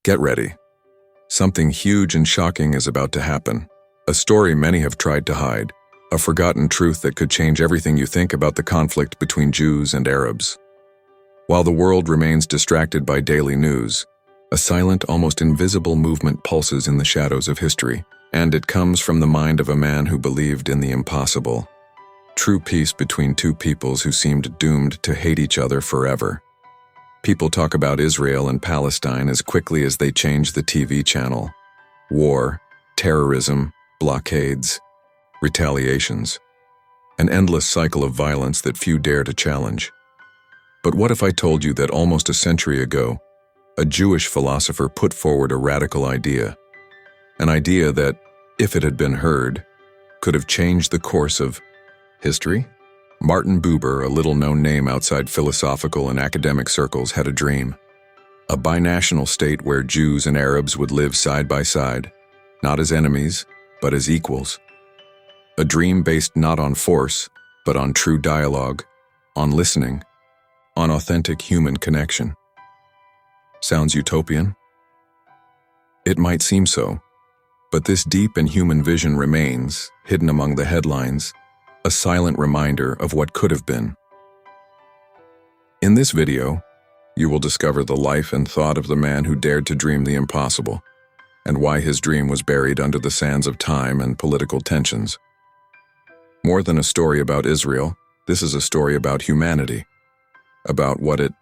Get ready. Something huge and shocking is about to happen. A story many have tried to hide. A forgotten truth that could change everything you think about the conflict between Jews and Arabs. While the world remains distracted by daily news, a silent, almost invisible movement pulses in the shadows of history, and it comes from the mind of a man who believed in the impossible. True peace between two peoples who seemed doomed to hate each other forever. People talk about Israel and Palestine as quickly as they change the TV channel. War, terrorism, blockades, retaliations. An endless cycle of violence that few dare to challenge. But what if I told you that almost a century ago, a Jewish philosopher put forward a radical idea? An idea that, if it had been heard, could have changed the course of history? Martin Buber, a little-known name outside philosophical and academic circles, had a dream. A binational state where Jews and Arabs would live side by side, not as enemies, but as equals. A dream based not on force, but on true dialogue, on listening, on authentic human connection. Sounds utopian? It might seem so, but this deep and human vision remains, hidden among the headlines, a silent reminder of what could have been. In this video, you will discover the life and thought of the man who dared to dream the impossible, and why his dream was buried under the sands of time and political tensions. More than a story about Israel, this is a story about humanity, about what it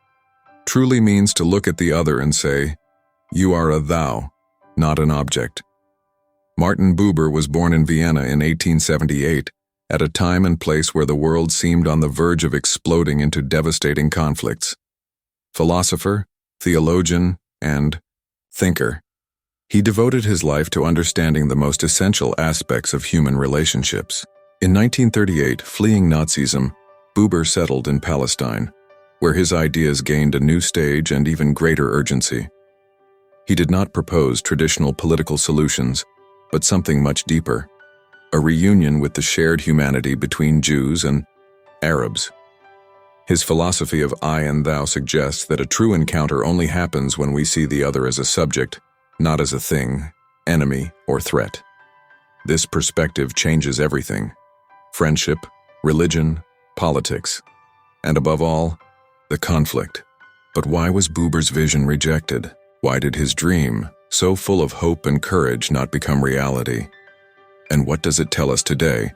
truly means to look at the other and say, "You are a thou, not an object." Martin Buber was born in Vienna in 1878, at a time and place where the world seemed on the verge of exploding into devastating conflicts. Philosopher, theologian, and thinker, he devoted his life to understanding the most essential aspects of human relationships. In 1938, fleeing Nazism, Buber settled in Palestine, where his ideas gained a new stage and even greater urgency. He did not propose traditional political solutions, but something much deeper. A reunion with the shared humanity between Jews and Arabs. His philosophy of I and Thou suggests that a true encounter only happens when we see the other as a subject, not as a thing, enemy, or threat. This perspective changes everything: friendship, religion, politics, and above all, the conflict. But why was Buber's vision rejected? Why did his dream, so full of hope and courage, not become reality? And what does it tell us today,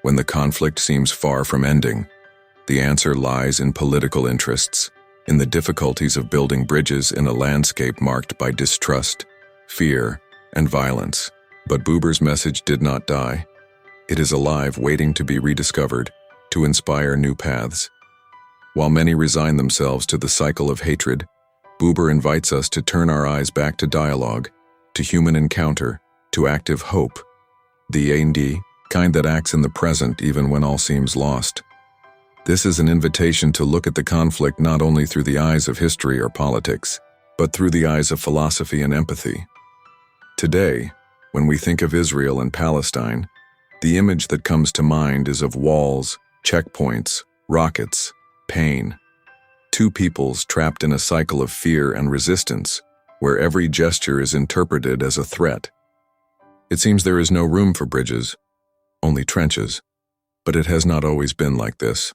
when the conflict seems far from ending? The answer lies in political interests, in the difficulties of building bridges in a landscape marked by distrust, fear, and violence. But Buber's message did not die. It is alive, waiting to be rediscovered, to inspire new paths. While many resign themselves to the cycle of hatred, Buber invites us to turn our eyes back to dialogue, to human encounter, to active hope. The A&D, kind that acts in the present even when all seems lost. This is an invitation to look at the conflict not only through the eyes of history or politics, but through the eyes of philosophy and empathy. Today, when we think of Israel and Palestine, the image that comes to mind is of walls, checkpoints, rockets, pain. Two peoples trapped in a cycle of fear and resistance, where every gesture is interpreted as a threat. It seems there is no room for bridges, only trenches, but it has not always been like this.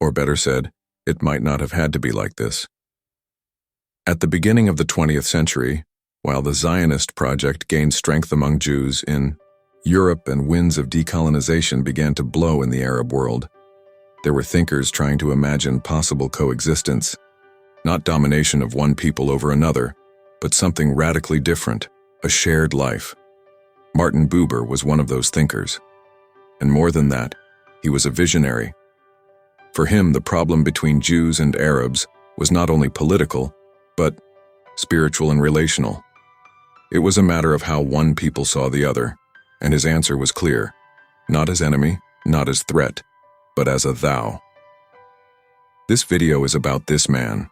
Or better said, it might not have had to be like this. At the beginning of the 20th century, while the Zionist project gained strength among Jews in Europe and winds of decolonization began to blow in the Arab world, there were thinkers trying to imagine possible coexistence, not domination of one people over another, but something radically different, a shared life. Martin Buber was one of those thinkers. And more than that, he was a visionary. For him, the problem between Jews and Arabs was not only political, but spiritual and relational. It was a matter of how one people saw the other, and his answer was clear: not as enemy, not as threat, but as a thou. This video is about this man,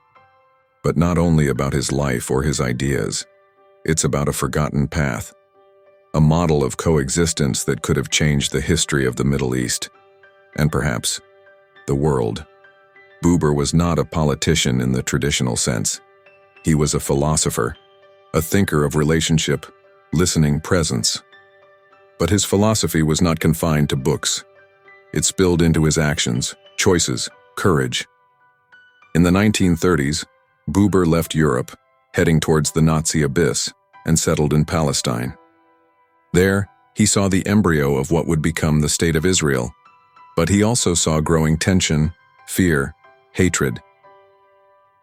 but not only about his life or his ideas. It's about a forgotten path, a model of coexistence that could have changed the history of the Middle East, and perhaps the world. Buber was not a politician in the traditional sense. He was a philosopher, a thinker of relationship, listening, presence. But his philosophy was not confined to books. It spilled into his actions, choices, courage. In the 1930s, Buber left Europe, heading towards the Nazi abyss, and settled in Palestine. There, he saw the embryo of what would become the State of Israel, but he also saw growing tension, fear, hatred.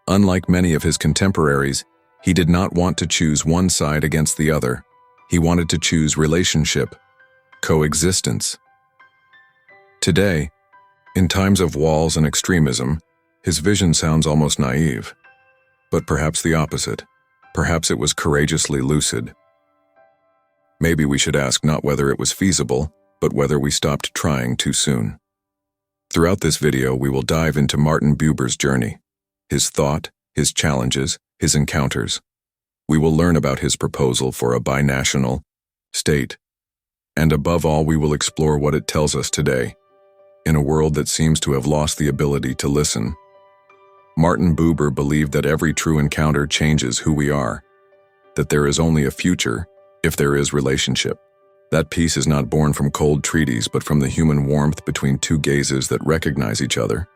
Unlike many of his contemporaries, he did not want to choose one side against the other. He wanted to choose relationship, coexistence. Today, in times of walls and extremism, his vision sounds almost naive. But perhaps the opposite. Perhaps it was courageously lucid. Maybe we should ask not whether it was feasible, but whether we stopped trying too soon. Throughout this video, we will dive into Martin Buber's journey, his thought, his challenges, his encounters. We will learn about his proposal for a binational state, and above all, we will explore what it tells us today, in a world that seems to have lost the ability to listen. Martin Buber believed that every true encounter changes who we are, that there is only a future if there is relationship. That peace is not born from cold treaties, but from the human warmth between two gazes that recognize each other.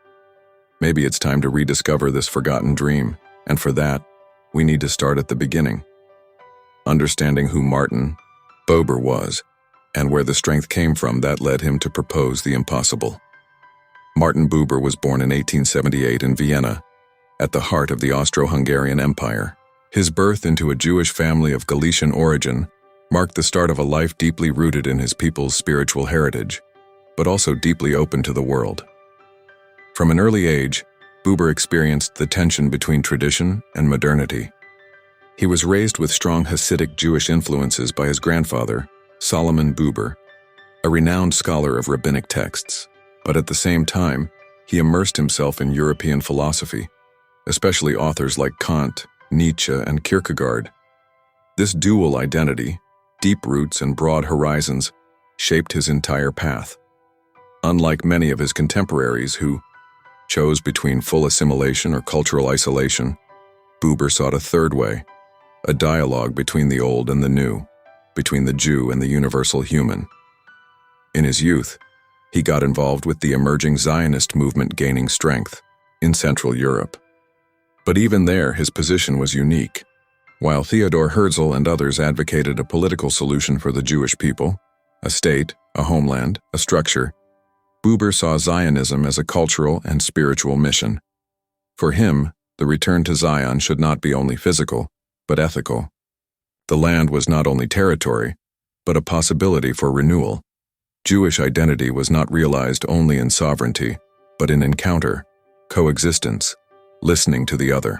Maybe it's time to rediscover this forgotten dream, and for that, we need to start at the beginning. Understanding who Martin Buber was, and where the strength came from that led him to propose the impossible. Martin Buber was born in 1878 in Vienna, at the heart of the Austro-Hungarian Empire. His birth into a Jewish family of Galician origin marked the start of a life deeply rooted in his people's spiritual heritage, but also deeply open to the world. From an early age, Buber experienced the tension between tradition and modernity. He was raised with strong Hasidic Jewish influences by his grandfather, Solomon Buber, a renowned scholar of rabbinic texts, but at the same time, he immersed himself in European philosophy, especially authors like Kant, Nietzsche, and Kierkegaard. This dual identity, deep roots and broad horizons, shaped his entire path. Unlike many of his contemporaries who chose between full assimilation or cultural isolation, Buber sought a third way, a dialogue between the old and the new, between the Jew and the universal human. In his youth, he got involved with the emerging Zionist movement gaining strength in Central Europe. But even there, his position was unique. While Theodor Herzl and others advocated a political solution for the Jewish people, a state, a homeland, a structure, Buber saw Zionism as a cultural and spiritual mission. For him, the return to Zion should not be only physical, but ethical. The land was not only territory, but a possibility for renewal. Jewish identity was not realized only in sovereignty, but in encounter, coexistence, listening to the other.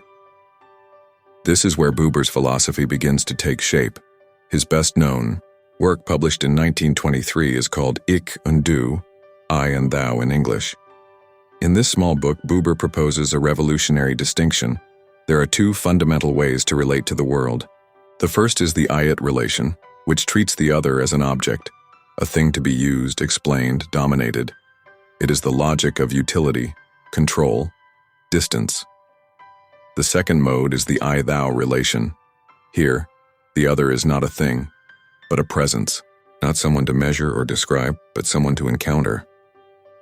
This is where Buber's philosophy begins to take shape. His best-known work, published in 1923, is called Ich und Du, I and Thou in English. In this small book, Buber proposes a revolutionary distinction. There are two fundamental ways to relate to the world. The first is the I-it relation, which treats the other as an object, a thing to be used, explained, dominated. It is the logic of utility, control, distance. The second mode is the I-thou relation. Here, the other is not a thing, but a presence, not someone to measure or describe, but someone to encounter.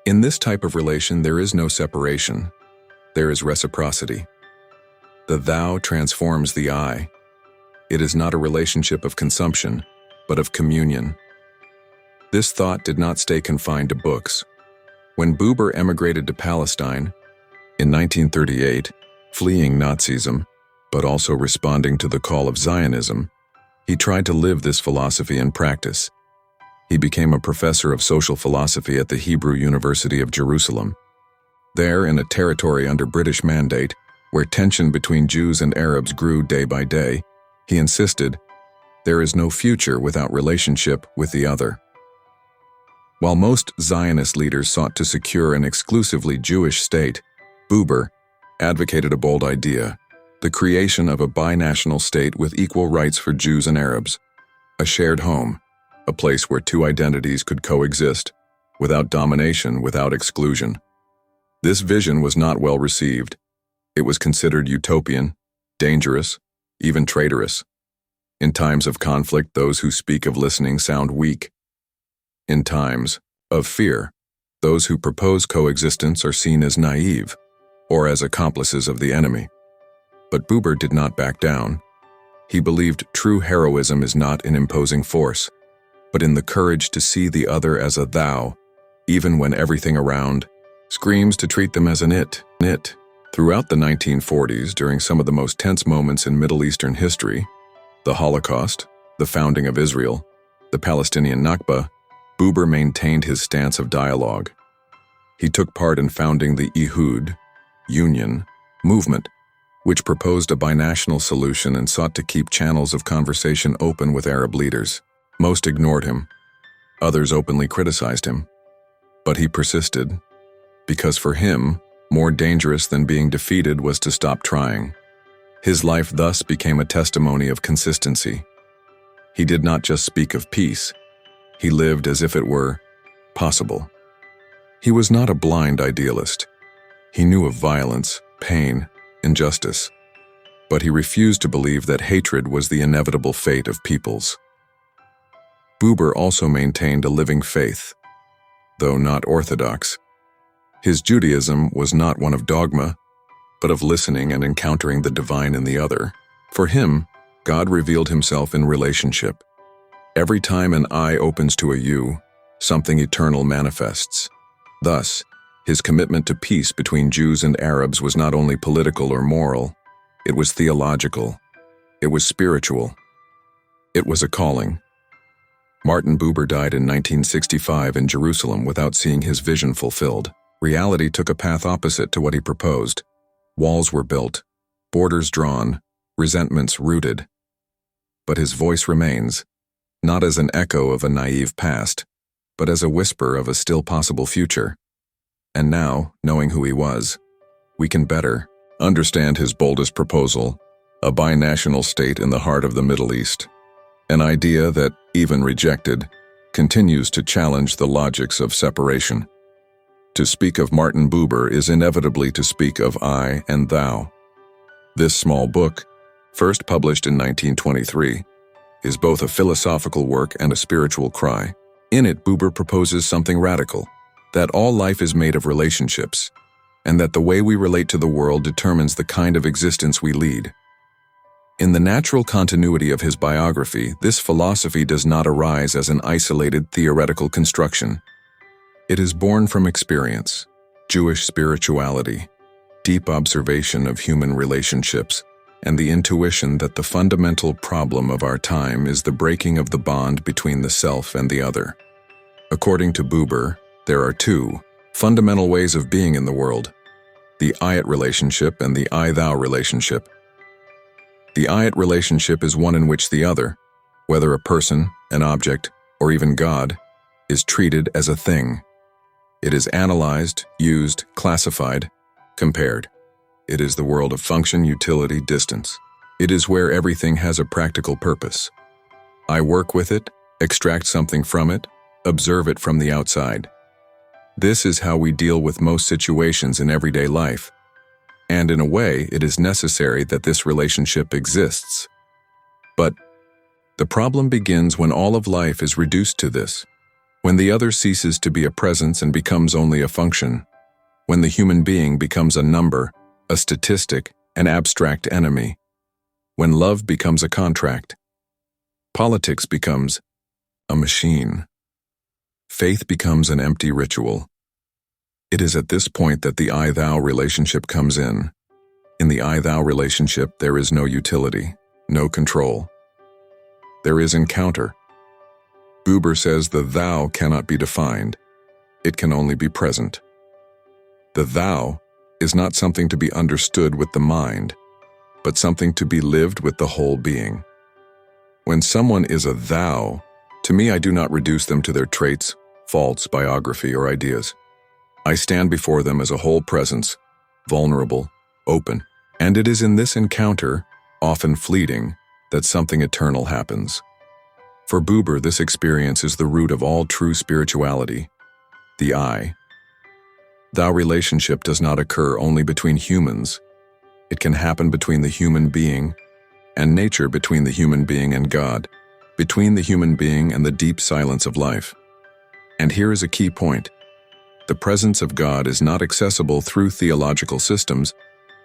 In this type of relation, there is no separation. There is reciprocity. The thou transforms the I. It is not a relationship of consumption, but of communion. This thought did not stay confined to books. When Buber emigrated to Palestine in 1938, fleeing Nazism, but also responding to the call of Zionism, he tried to live this philosophy in practice. He became a professor of social philosophy at the Hebrew University of Jerusalem. There, in a territory under British mandate, where tension between Jews and Arabs grew day by day, he insisted, there is no future without relationship with the other. While most Zionist leaders sought to secure an exclusively Jewish state, Buber advocated a bold idea, the creation of a binational state with equal rights for Jews and Arabs, a shared home, a place where two identities could coexist, without domination, without exclusion. This vision was not well received. It was considered utopian, dangerous, even traitorous. In times of conflict, those who speak of listening sound weak. In times of fear, those who propose coexistence are seen as naive or as accomplices of the enemy. But Buber did not back down. He believed true heroism is not in imposing force, but in the courage to see the other as a thou, even when everything around screams to treat them as an it. Throughout the 1940s, during some of the most tense moments in Middle Eastern history, the Holocaust, the founding of Israel, the Palestinian Nakba, Buber maintained his stance of dialogue. He took part in founding the Ihud Union movement, which proposed a binational solution and sought to keep channels of conversation open with Arab leaders. Most ignored him. Others openly criticized him. But he persisted, because for him, more dangerous than being defeated was to stop trying. His life thus became a testimony of consistency. He did not just speak of peace. He lived as if it were possible. He was not a blind idealist. He knew of violence, pain, injustice. But he refused to believe that hatred was the inevitable fate of peoples. Buber also maintained a living faith, though not orthodox. His Judaism was not one of dogma, but of listening and encountering the divine in the other. For him, God revealed himself in relationship. Every time an I opens to a you, something eternal manifests. Thus, his commitment to peace between Jews and Arabs was not only political or moral, it was theological, it was spiritual, it was a calling. Martin Buber died in 1965 in Jerusalem without seeing his vision fulfilled. Reality took a path opposite to what he proposed. Walls were built, borders drawn, resentments rooted. But his voice remains, not as an echo of a naive past, but as a whisper of a still possible future. And now, knowing who he was, we can better understand his boldest proposal, a binational state in the heart of the Middle East, an idea that, even rejected, continues to challenge the logics of separation. To speak of Martin Buber is inevitably to speak of I and Thou. This small book, first published in 1923, is both a philosophical work and a spiritual cry. In it, Buber proposes something radical, that all life is made of relationships, and that the way we relate to the world determines the kind of existence we lead. In the natural continuity of his biography, this philosophy does not arise as an isolated theoretical construction. It is born from experience, Jewish spirituality, deep observation of human relationships, and the intuition that the fundamental problem of our time is the breaking of the bond between the self and the other. According to Buber, there are two fundamental ways of being in the world: the I-it relationship and the I-thou relationship. The I-it relationship is one in which the other, whether a person, an object, or even God, is treated as a thing. It is analyzed, used, classified, compared. It is the world of function, utility, distance. It is where everything has a practical purpose. I work with it, extract something from it, observe it from the outside. This is how we deal with most situations in everyday life. And in a way, it is necessary that this relationship exists. But the problem begins when all of life is reduced to this, when the other ceases to be a presence and becomes only a function, when the human being becomes a number, a statistic, an abstract enemy, when love becomes a contract, politics becomes a machine, faith becomes an empty ritual. It is at this point that the I-thou relationship comes in. In the I-thou relationship, there is no utility, no control. There is encounter. Buber says the thou cannot be defined. It can only be present. The thou is not something to be understood with the mind, but something to be lived with the whole being. When someone is a thou, to me I do not reduce them to their traits, faults, biography, or ideas. I stand before them as a whole presence, vulnerable, open, and it is in this encounter, often fleeting, that something eternal happens. For Buber, this experience is the root of all true spirituality, the I-thou relationship does not occur only between humans. It can happen between the human being and nature between the human being and God, between the human being and the deep silence of life. And here is a key point. The presence of God is not accessible through theological systems,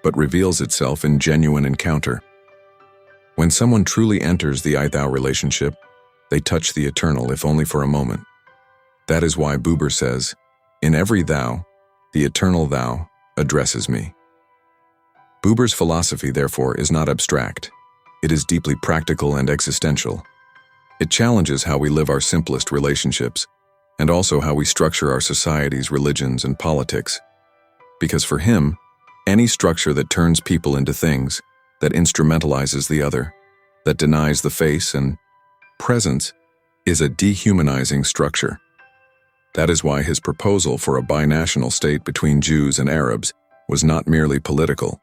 but reveals itself in genuine encounter. When someone truly enters the I-thou relationship, they touch the eternal, if only for a moment. That is why Buber says, "In every thou, the eternal thou addresses me." Buber's philosophy, therefore, is not abstract. It is deeply practical and existential. It challenges how we live our simplest relationships, and also how we structure our societies, religions, and politics. Because for him, any structure that turns people into things, that instrumentalizes the other, that denies the face and presence, is a dehumanizing structure. That is why his proposal for a binational state between Jews and Arabs was not merely political.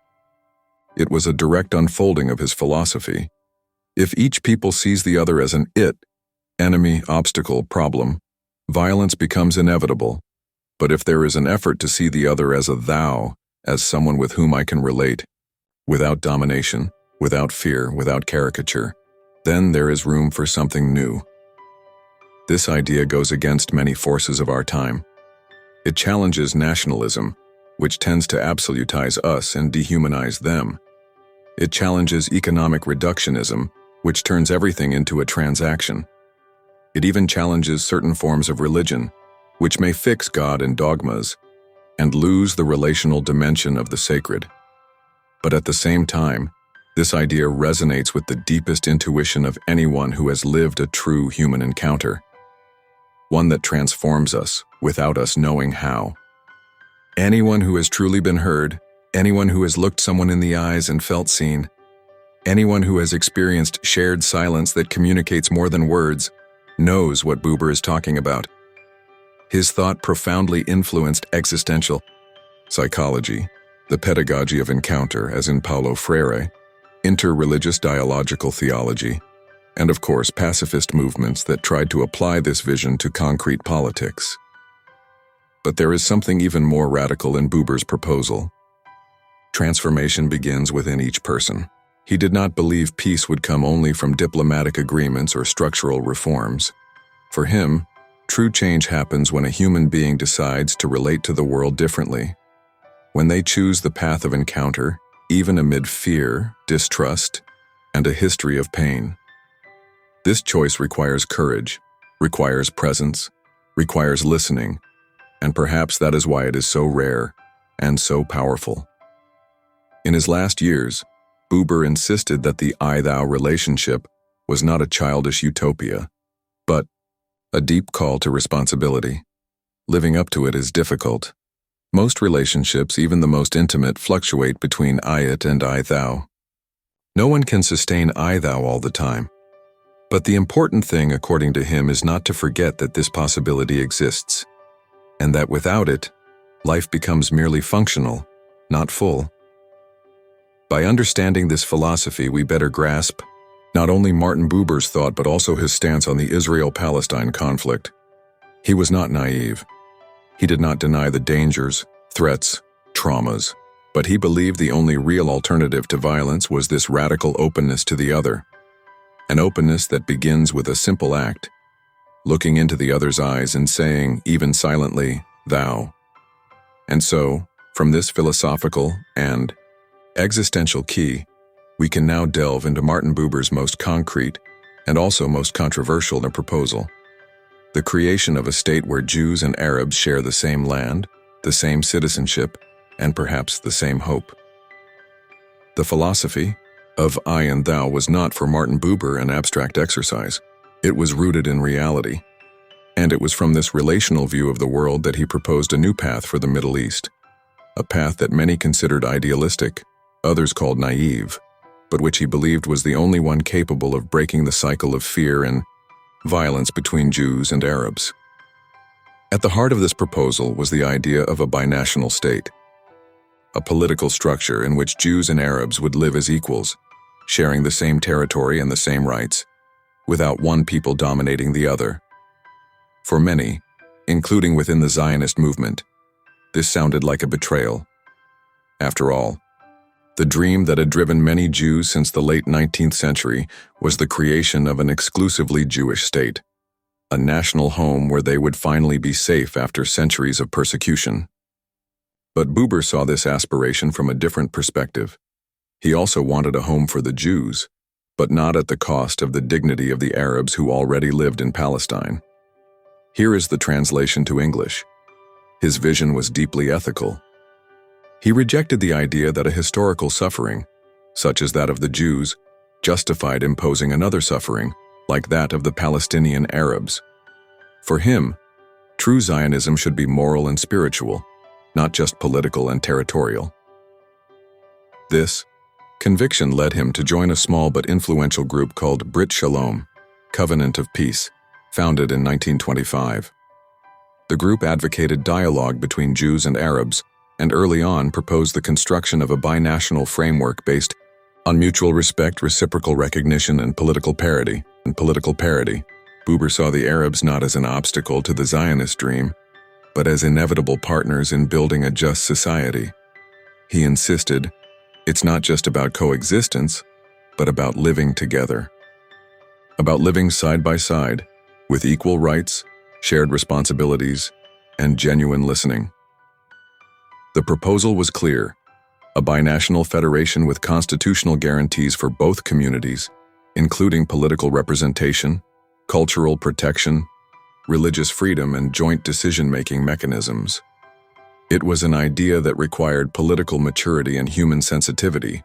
It was a direct unfolding of his philosophy. If each people sees the other as an it, enemy, obstacle, problem, violence becomes inevitable. But if there is an effort to see the other as a thou, as someone with whom I can relate, without domination, without fear, without caricature, then there is room for something new. This idea goes against many forces of our time. It challenges nationalism, which tends to absolutize us and dehumanize them. It challenges economic reductionism, which turns everything into a transaction. It even challenges certain forms of religion, which may fix God in dogmas and lose the relational dimension of the sacred. But at the same time, this idea resonates with the deepest intuition of anyone who has lived a true human encounter, one that transforms us without us knowing how. Anyone who has truly been heard, anyone who has looked someone in the eyes and felt seen, anyone who has experienced shared silence that communicates more than words, knows what Buber is talking about. His thought profoundly influenced existential psychology, the pedagogy of encounter, as in Paulo Freire, interreligious dialogical theology, and of course pacifist movements that tried to apply this vision to concrete politics. But there is something even more radical in Buber's proposal. Transformation begins within each person. He did not believe peace would come only from diplomatic agreements or structural reforms. For him, true change happens when a human being decides to relate to the world differently. When they choose the path of encounter, even amid fear, distrust, and a history of pain. This choice requires courage, requires presence, requires listening, and perhaps that is why it is so rare and so powerful. In his last years, Buber insisted that the I-thou relationship was not a childish utopia, but a deep call to responsibility. Living up to it is difficult. Most relationships, even the most intimate, fluctuate between I-it and I-thou. No one can sustain I-thou all the time. But the important thing, according to him, is not to forget that this possibility exists, and that without it, life becomes merely functional, not full. By understanding this philosophy, we better grasp not only Martin Buber's thought, but also his stance on the Israel-Palestine conflict. He was not naive. He did not deny the dangers, threats, traumas, but he believed the only real alternative to violence was this radical openness to the other. An openness that begins with a simple act, looking into the other's eyes and saying, even silently, thou. And so, from this philosophical and existential key, we can now delve into Martin Buber's most concrete and also most controversial proposal: the creation of a state where Jews and Arabs share the same land, the same citizenship, and perhaps the same hope. The philosophy of I and Thou was not for Martin Buber an abstract exercise. It was rooted in reality. And it was from this relational view of the world that he proposed a new path for the Middle East, a path that many considered idealistic, others called naive, but which he believed was the only one capable of breaking the cycle of fear and violence between Jews and Arabs. At the heart of this proposal was the idea of a binational state, a political structure in which Jews and Arabs would live as equals, sharing the same territory and the same rights, without one people dominating the other. For many, including within the Zionist movement, this sounded like a betrayal. After all, The dream that had driven many Jews since the late 19th century was the creation of an exclusively Jewish state, a national home where they would finally be safe after centuries of persecution. But Buber saw this aspiration from a different perspective. He also wanted a home for the Jews, but not at the cost of the dignity of the Arabs who already lived in Palestine. Here is the translation to English. His vision was deeply ethical. He rejected the idea that a historical suffering, such as that of the Jews, justified imposing another suffering, like that of the Palestinian Arabs. For him, true Zionism should be moral and spiritual, not just political and territorial. This conviction led him to join a small but influential group called Brit Shalom, Covenant of Peace, founded in 1925. The group advocated dialogue between Jews and Arabs, and early on proposed the construction of a binational framework based on mutual respect, reciprocal recognition, and political parity. Buber saw the Arabs not as an obstacle to the Zionist dream, but as inevitable partners in building a just society. He insisted, it's not just about coexistence, but about living together. About living side by side, with equal rights, shared responsibilities, and genuine listening. The proposal was clear: a binational federation with constitutional guarantees for both communities, including political representation, cultural protection, religious freedom, and joint decision-making mechanisms. It was an idea that required political maturity and human sensitivity,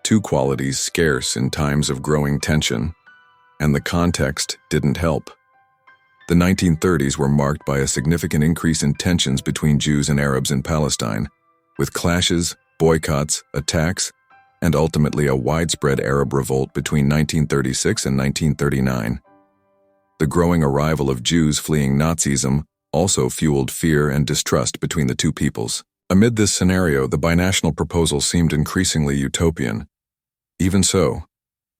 two qualities scarce in times of growing tension, and the context didn't help. The 1930s were marked by a significant increase in tensions between Jews and Arabs in Palestine, with clashes, boycotts, attacks, and ultimately a widespread Arab revolt between 1936 and 1939. The growing arrival of Jews fleeing Nazism also fueled fear and distrust between the two peoples. Amid this scenario, the binational proposal seemed increasingly utopian. Even so,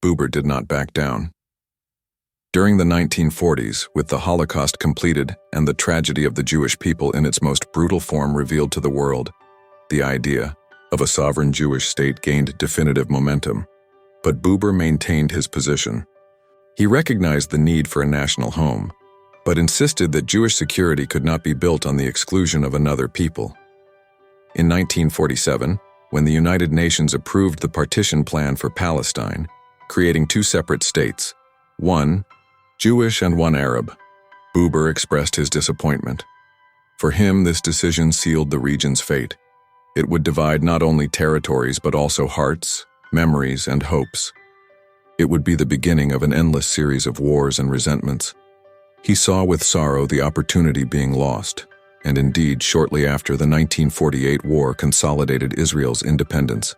Buber did not back down. During the 1940s, with the Holocaust completed and the tragedy of the Jewish people in its most brutal form revealed to the world, the idea of a sovereign Jewish state gained definitive momentum. But Buber maintained his position. He recognized the need for a national home, but insisted that Jewish security could not be built on the exclusion of another people. In 1947, when the United Nations approved the partition plan for Palestine, creating two separate states, one Jewish and one Arab, Buber expressed his disappointment. For him, this decision sealed the region's fate. It would divide not only territories but also hearts, memories, and hopes. It would be the beginning of an endless series of wars and resentments. He saw with sorrow the opportunity being lost, and indeed, shortly after, the 1948 war consolidated Israel's independence,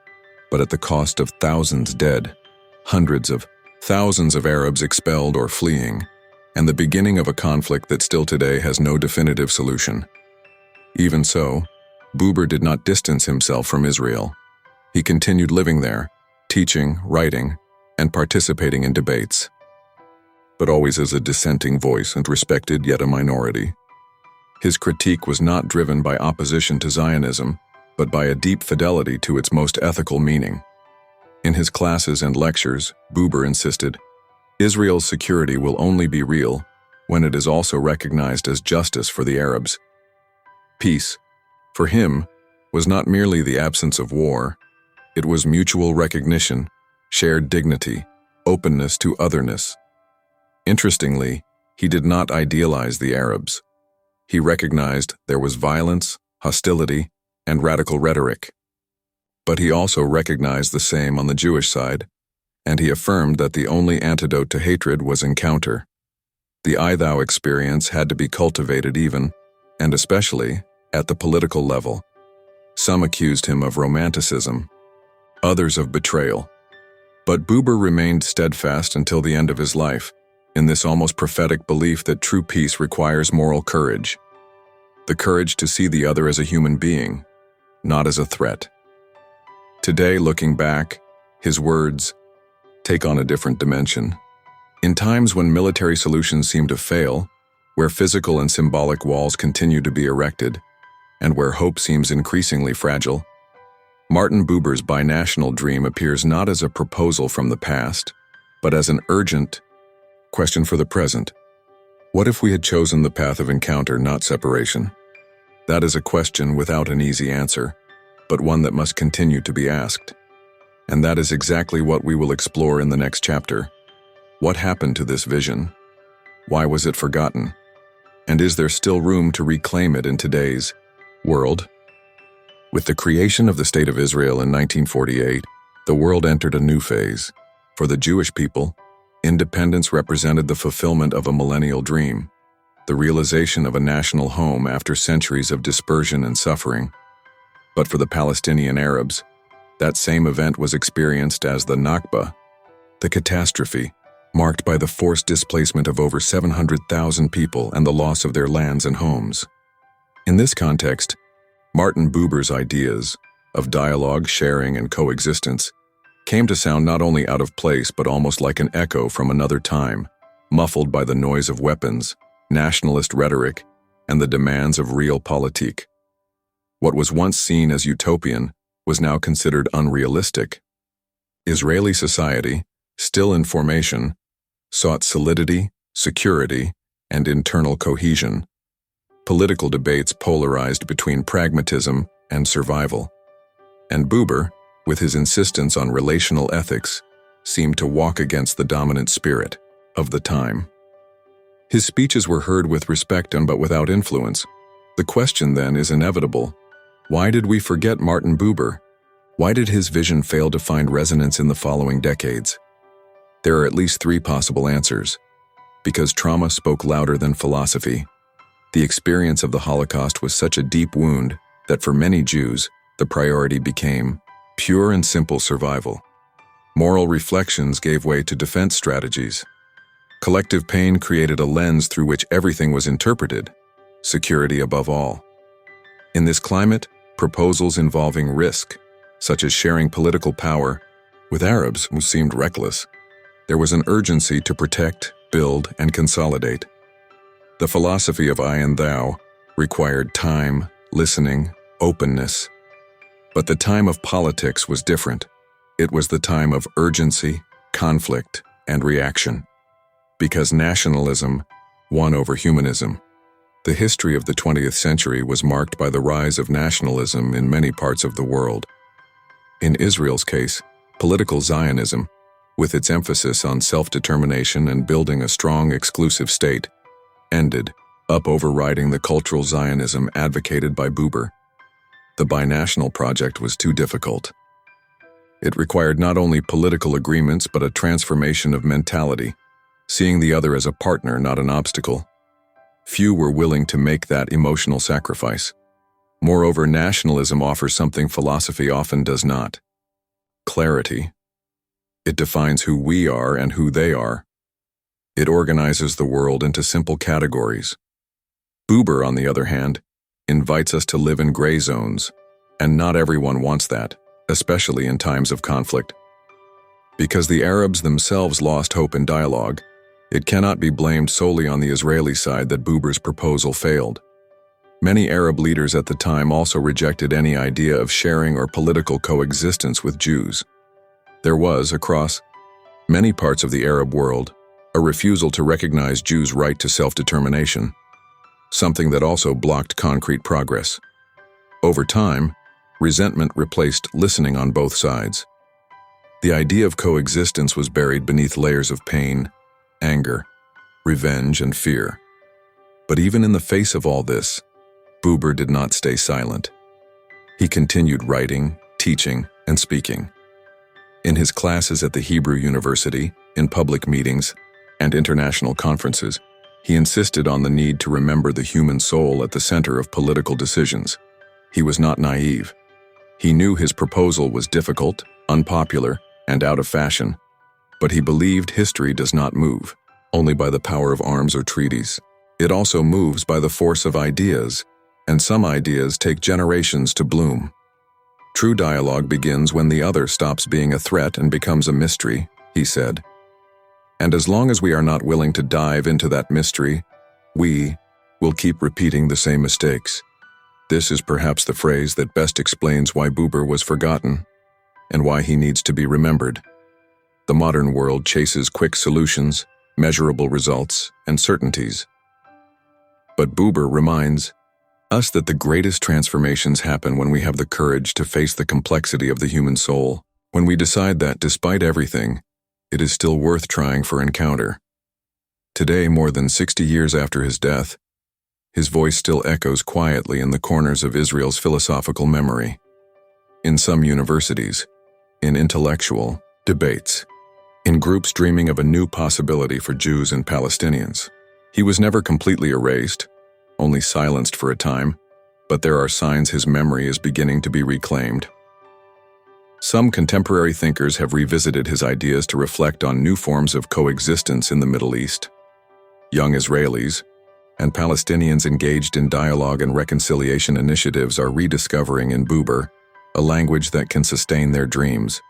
but at the cost of thousands dead, hundreds of thousands of Arabs expelled or fleeing, and the beginning of a conflict that still today has no definitive solution. Even so, Buber did not distance himself from Israel. He continued living there, teaching, writing, and participating in debates, but always as a dissenting voice and respected yet a minority. His critique was not driven by opposition to Zionism, but by a deep fidelity to its most ethical meaning. In his classes and lectures, Buber insisted, Israel's security will only be real when it is also recognized as justice for the Arabs. Peace, for him, was not merely the absence of war. It was mutual recognition, shared dignity, openness to otherness. Interestingly, he did not idealize the Arabs. He recognized there was violence, hostility, and radical rhetoric. But he also recognized the same on the Jewish side, and he affirmed that the only antidote to hatred was encounter. The I-thou experience had to be cultivated even, and especially, at the political level. Some accused him of romanticism, others of betrayal. But Buber remained steadfast until the end of his life, in this almost prophetic belief that true peace requires moral courage. The courage to see the other as a human being, not as a threat. Today, looking back, his words take on a different dimension. In times when military solutions seem to fail, where physical and symbolic walls continue to be erected, and where hope seems increasingly fragile, Martin Buber's binational dream appears not as a proposal from the past, but as an urgent question for the present. What if we had chosen the path of encounter, not separation? That is a question without an easy answer, but one that must continue to be asked. And that is exactly what we will explore in the next chapter. What happened to this vision? Why was it forgotten? And is there still room to reclaim it in today's world? With the creation of the State of Israel in 1948, the world entered a new phase. For the Jewish people, independence represented the fulfillment of a millennial dream, the realization of a national home after centuries of dispersion and suffering. But for the Palestinian Arabs, that same event was experienced as the Nakba, the catastrophe, marked by the forced displacement of over 700,000 people and the loss of their lands and homes. In this context, Martin Buber's ideas of dialogue, sharing, and coexistence came to sound not only out of place but almost like an echo from another time, muffled by the noise of weapons, nationalist rhetoric, and the demands of realpolitik. What was once seen as utopian was now considered unrealistic. Israeli society, still in formation, sought solidity, security, and internal cohesion. Political debates polarized between pragmatism and survival. And Buber, with his insistence on relational ethics, seemed to walk against the dominant spirit of the time. His speeches were heard with respect but without influence. The question then is inevitable. Why did we forget Martin Buber? Why did his vision fail to find resonance in the following decades? There are at least three possible answers. Because trauma spoke louder than philosophy. The experience of the Holocaust was such a deep wound that for many Jews, the priority became pure and simple survival. Moral reflections gave way to defense strategies. Collective pain created a lens through which everything was interpreted, security above all. In this climate, proposals involving risk, such as sharing political power with Arabs, seemed reckless. There was an urgency to protect, build, and consolidate. The philosophy of I and Thou required time, listening, openness. But the time of politics was different. It was the time of urgency, conflict, and reaction. Because nationalism won over humanism. The history of the 20th century was marked by the rise of nationalism in many parts of the world. In Israel's case, political Zionism, with its emphasis on self-determination and building a strong exclusive state, ended up overriding the cultural Zionism advocated by Buber. The binational project was too difficult. It required not only political agreements but a transformation of mentality, seeing the other as a partner, not an obstacle. Few were willing to make that emotional sacrifice. Moreover, nationalism offers something philosophy often does not: clarity. It defines who we are and who they are. It organizes the world into simple categories. Buber, on the other hand, invites us to live in gray zones, and not everyone wants that, especially in times of conflict. Because the Arabs themselves lost hope in dialogue, it cannot be blamed solely on the Israeli side that Buber's proposal failed. Many Arab leaders at the time also rejected any idea of sharing or political coexistence with Jews. There was, across many parts of the Arab world, a refusal to recognize Jews' right to self-determination, something that also blocked concrete progress. Over time, resentment replaced listening on both sides. The idea of coexistence was buried beneath layers of pain, anger, revenge, and fear. But even in the face of all this, Buber did not stay silent. He continued writing, teaching, and speaking. In his classes at the Hebrew University, in public meetings, and international conferences, he insisted on the need to remember the human soul at the center of political decisions. He was not naive. He knew his proposal was difficult, unpopular, and out of fashion, but he believed history does not move only by the power of arms or treaties. It also moves by the force of ideas, and some ideas take generations to bloom. True dialogue begins when the other stops being a threat and becomes a mystery, he said. And as long as we are not willing to dive into that mystery, we will keep repeating the same mistakes. This is perhaps the phrase that best explains why Buber was forgotten and why he needs to be remembered. The modern world chases quick solutions, measurable results, and certainties. But Buber reminds us that the greatest transformations happen when we have the courage to face the complexity of the human soul, when we decide that, despite everything, it is still worth trying for encounter. Today, more than 60 years after his death, his voice still echoes quietly in the corners of Israel's philosophical memory. In some universities, in intellectual debates, in groups dreaming of a new possibility for Jews and Palestinians. He was never completely erased, only silenced for a time, but there are signs his memory is beginning to be reclaimed. Some contemporary thinkers have revisited his ideas to reflect on new forms of coexistence in the Middle East. Young Israelis and Palestinians engaged in dialogue and reconciliation initiatives are rediscovering in Buber a language that can sustain their dreams.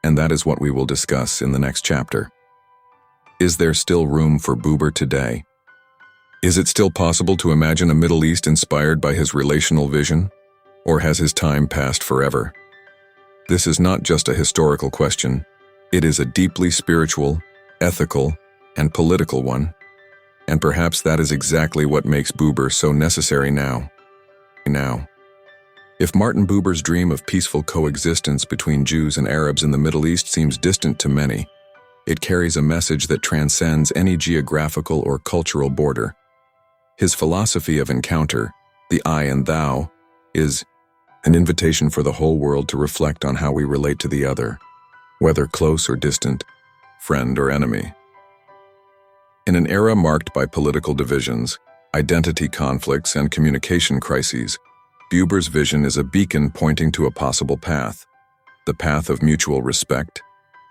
And that is what we will discuss in the next chapter. Is there still room for Buber today? Is it still possible to imagine a Middle East inspired by his relational vision? Or has his time passed forever? This is not just a historical question. It is a deeply spiritual, ethical, and political one. And perhaps that is exactly what makes Buber so necessary now. If Martin Buber's dream of peaceful coexistence between Jews and Arabs in the Middle East seems distant to many, it carries a message that transcends any geographical or cultural border. His philosophy of encounter, the I and Thou, is an invitation for the whole world to reflect on how we relate to the other, whether close or distant, friend or enemy. In an era marked by political divisions, identity conflicts, and communication crises, Buber's vision is a beacon pointing to a possible path, the path of mutual respect,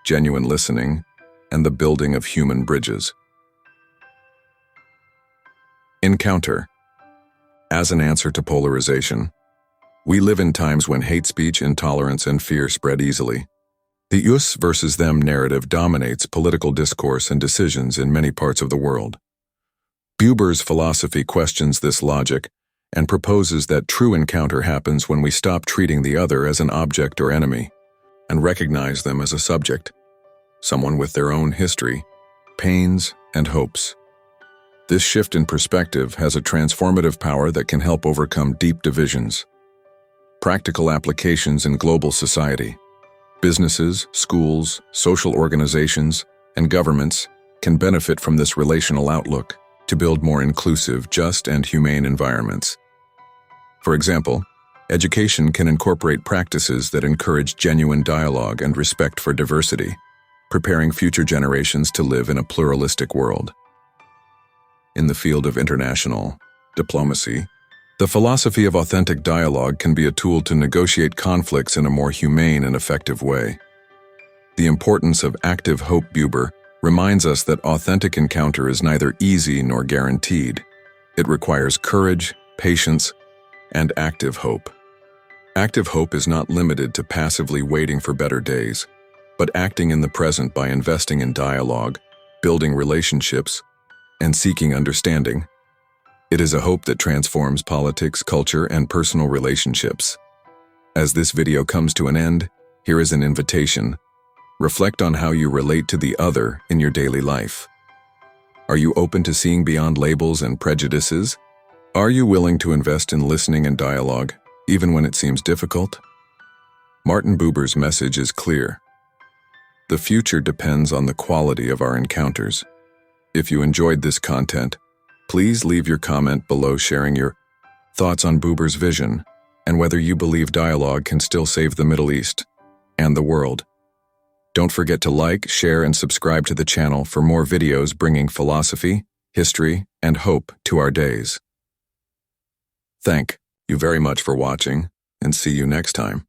genuine listening, and the building of human bridges. Encounter. As an answer to polarization, we live in times when hate speech, intolerance, and fear spread easily. The us versus them narrative dominates political discourse and decisions in many parts of the world. Buber's philosophy questions this logic and proposes that true encounter happens when we stop treating the other as an object or enemy and recognize them as a subject, someone with their own history, pains, and hopes. This shift in perspective has a transformative power that can help overcome deep divisions. Practical applications in global society. Businesses, schools, social organizations, and governments can benefit from this relational outlook to build more inclusive, just, and humane environments. For example, education can incorporate practices that encourage genuine dialogue and respect for diversity, preparing future generations to live in a pluralistic world. In the field of international diplomacy, the philosophy of authentic dialogue can be a tool to negotiate conflicts in a more humane and effective way. The importance of active hope. Buber reminds us that authentic encounter is neither easy nor guaranteed. It requires courage, patience, and active hope. Active hope is not limited to passively waiting for better days, but acting in the present by investing in dialogue, building relationships, and seeking understanding. It is a hope that transforms politics, culture, and personal relationships. As this video comes to an end, here is an invitation. Reflect on how you relate to the other in your daily life. Are you open to seeing beyond labels and prejudices? Are you willing to invest in listening and dialogue, even when it seems difficult? Martin Buber's message is clear. The future depends on the quality of our encounters. If you enjoyed this content, please leave your comment below sharing your thoughts on Buber's vision and whether you believe dialogue can still save the Middle East and the world. Don't forget to like, share, and subscribe to the channel for more videos bringing philosophy, history, and hope to our days. Thank you very much for watching, and see you next time.